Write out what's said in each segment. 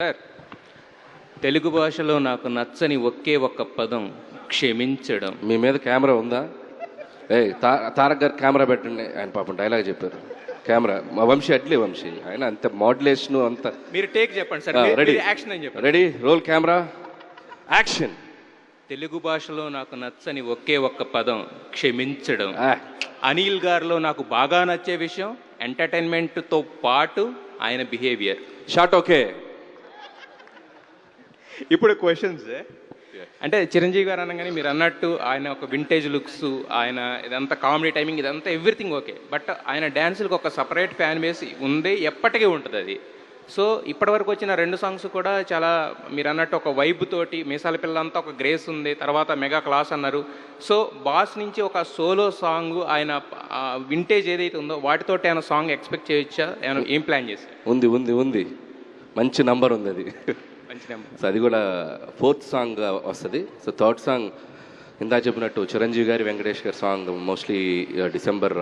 Sir, Telugu భాషలో నాకు నచ్చని ఒకే ఒక్క పదం క్షమించడం. మీ మీద కెమెరా ఉందా? తారక్ గారు కెమెరా పెట్టండి. ఆయన పాపం డైలాగ్ చెప్పారు. కెమెరా మా వంశీ అట్లే వంశీ ఆయన అంత మోడ్యులేషన్ అంత. మీరు టేక్ చెప్పండి సార్. రెడీ, యాక్షన్ అని చెప్పండి. Ready, roll camera, action. Telugu భాషలో నాకు నచ్చని ఒకే ఒక్క పదం క్షమించడం. అనిల్ గారిలో నాకు బాగా నచ్చే విషయం ఎంటర్టైన్మెంట్తో పాటు ఆయన బిహేవియర్. Short okay. ఇప్పుడు క్వశ్చన్స్ అంటే చిరంజీవి గారు అనగానే మీరు అన్నట్టు ఆయన ఒక వింటేజ్ లుక్స్, ఆయన ఇదంతా కామెడీ టైమింగ్, ఇదంతా ఎవ్రీథింగ్ ఓకే. బట్ ఆయన డ్యాన్సులకు ఒక సపరేట్ ఫ్యాన్ బేస్ ఉంది, ఎప్పటికీ ఉంటుంది అది. సో ఇప్పటివరకు వచ్చిన 2 సాంగ్స్ కూడా చాలా మీరు అన్నట్టు ఒక వైబ్ తోటి, మీసాల పిల్లంతా ఒక గ్రేస్ ఉంది, తర్వాత మెగా క్లాస్ అన్నారు. సో బాస్ నుంచి ఒక సోలో సాంగ్ ఆయన వింటేజ్ ఏదైతే ఉందో వాటితోటి ఆయన సాంగ్ ఎక్స్పెక్ట్ చేయొచ్చా? ఏం ప్లాన్ చేశారు? ఉంది ఉంది ఉంది మంచి నంబర్ ఉంది అది. సో అది కూడా 4th సాంగ్ వస్తుంది. సో 3rd సాంగ్ ఇందా చెప్పినట్టు చిరంజీవి గారి వెంకటేష్ గారి సాంగ్ మోస్ట్లీ డిసెంబర్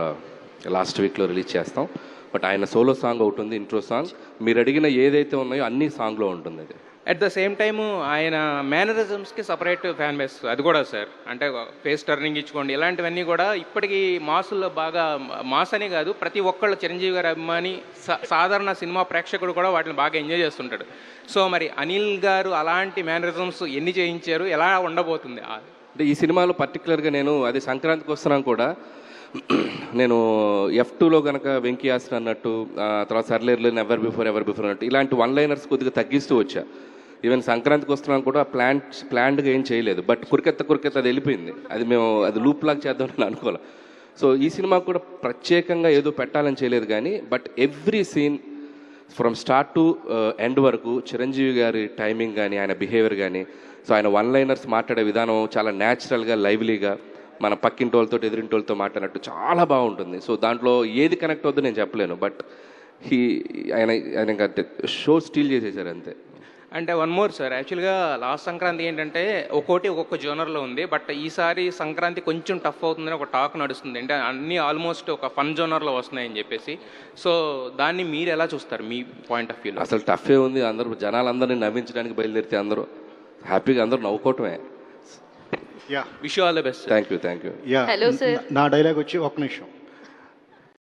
లాస్ట్ వీక్లో రిలీజ్ చేస్తాం. బట్ ఆయన సోలో సాంగ్ ఒకటి ఉంది, ఇంట్రో సాంగ్. మీరు అడిగిన ఏదైతే ఉన్నాయో అన్ని సాంగ్లో ఉంటుంది అది. అట్ ద సేమ్ టైము ఆయన మేనరిజమ్స్కి సపరేట్ ఫ్యాన్ బేస్ అది కూడా సార్. అంటే ఫేస్ టర్నింగ్ ఇచ్చుకోండి, ఇలాంటివన్నీ కూడా ఇప్పటికీ మాసుల్లో బాగా మాస్ అని కాదు, ప్రతి ఒక్కళ్ళు చిరంజీవి గారి అభిమాని సాధారణ సినిమా ప్రేక్షకుడు కూడా వాటిని బాగా ఎంజాయ్ చేస్తుంటాడు. సో మరి అనిల్ గారు అలాంటి మేనరిజమ్స్ ఎన్ని చేయించారు, ఎలా ఉండబోతుంది? అంటే ఈ సినిమాలో పర్టికులర్గా నేను అది సంక్రాంతికి వస్తున్నాను కూడా, నేను F2లో కనుక వెంకీ ఆసన్ అన్నట్టు, తర్వాత సర్లేర్లో ఎవర్ బిఫోర్ అన్నట్టు ఇలాంటి 1 లైనర్స్ కొద్దిగా తగ్గిస్తూ వచ్చా. ఈవెన్ సంక్రాంతికి వస్తున్నాను కూడా ప్లాన్డ్గా ఏం చేయలేదు. బట్ కురికెత్త అది వెళ్ళిపోయింది. అది లూప్ లాగా చేద్దామని అనుకోవాలి. సో ఈ సినిమా కూడా ప్రత్యేకంగా ఏదో పెట్టాలని చేయలేదు కానీ, but every scene from start to end వరకు చిరంజీవి గారి టైమింగ్ కానీ, ఆయన బిహేవియర్ కానీ, సో ఆయన 1 లైనర్స్ మాట్లాడే విధానం చాలా న్యాచురల్గా, లైవ్లీగా, మన పక్కింటోళ్ళతో ఎదురింటోళ్ళతో మాట్లాడినట్టు చాలా బాగుంటుంది. సో దాంట్లో ఏది కనెక్ట్ అవుద్దో నేను చెప్పలేను. బట్ ఆయన ఇంకా షో స్టీల్ చేసేసారు అంతే. అంటే వన్ మోర్ సార్, యాక్చువల్గా లాస్ట్ సంక్రాంతి ఏంటంటే ఒక్కొక్క జోనర్లో ఉంది. బట్ ఈసారి సంక్రాంతి కొంచెం టఫ్ అవుతుందని ఒక టాక్ నడుస్తుంది. అంటే అన్నీ ఆల్మోస్ట్ ఒక ఫన్ జోనర్లో వస్తున్నాయని చెప్పేసి. సో దాన్ని మీరు ఎలా చూస్తారు మీ పాయింట్ ఆఫ్ వ్యూలో? అసలు టఫే ఉంది. అందరూ జనాలందరినీ నవ్వించడానికి బయలుదేరితే అందరూ హ్యాపీగా అందరూ నవ్వుకోవటమే. Wish you all the best. Thank you. Hello sir, నా డైలాగ్ వచ్చి ఒక నిమిషం.